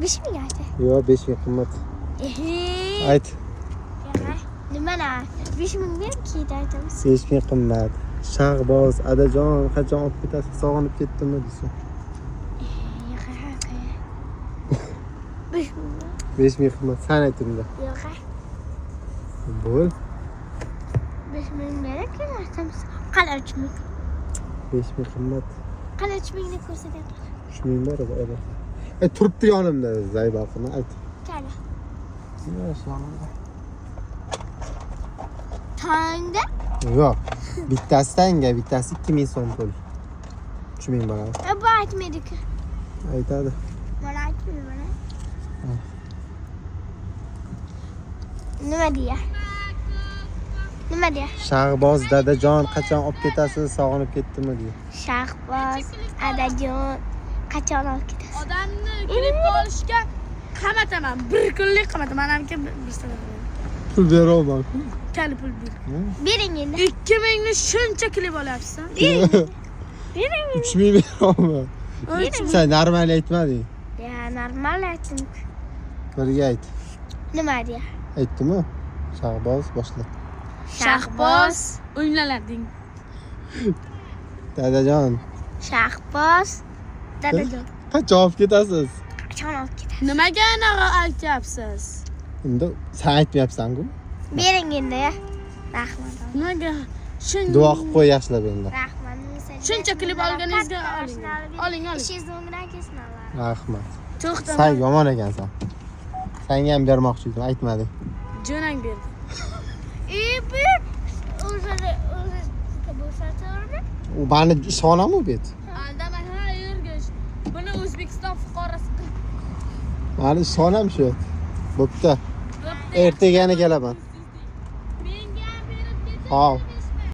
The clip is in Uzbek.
5.000 aytdi. Yo'q, 5000 qimmat. Ayt. Nimalar? 5.000 ber kiydi aytamiz. 5000 qimmat. Shahboz, Adajon, qachon olib ketasiz? Sog'inib ketdimmi desa. 5000 qimmat. Sen aytingda. Yo'q. Bo'l. 5.000 ber aytamiz. Qala 3.000. 5000 qimmat. Qala 3.000 ni ko'rsatyapti. 3000 bor edi. Turibdi yonimda Zaybalqini ayt. Qala. Yonimda. Tanga? Yo'q. Bittasi tanga, bittasi 2000 so'm pul. 3000 bo'ladi. Bu aytmaydi-ku. Aytadi. Mana aytmaydi mana. Nima deya? Nima deya? Shahboz, Dadajon, qachon olib ketasiz? Sog'inib ketdimmi deya. Shahboz, Adajon, qachon olib ketasiz? Odamni klipga olishga qamataman. 1 kunlik qamataman. Menimki bir sana. Pul beraman. Kali pul ber. Bering endi. 2000 ni shuncha klip olyapsan. Bering. 3000 beraman. Sen normal aytmading. Ya normal aytdim. Birga ayt. Nima deya? Aytdimi? Shahboz boshla. Shahboz o'ynalading. Dadajon, Shahboz, Dadajon. qachon olib ketasiz? Qachon olib ketasiz? Nimaga anaqa aytyapsiz? Endi sen aytmayapsan-ku. Bering endi. Rahmat. Nimaga shuncha Duo qilib qo'y yaxshilab endi. shuncha klip olganingizga oling. Oling, oling. Ishingiz o'ngdan kelsin Alloh. Rahmat. To'xta. Sen yomon ekansan. Senga ham bermoqchi edim, aytmading. Jo'nang berdi. Bu o'zi bo'shatormi? U bani ishxonami bu bet? Aldama ha yurgish. Buni O'zbekiston fuqarosi qilib. Mani ishxonam shu. Bo'pti. Ertagani kelaman. Menga berib keting. Hop.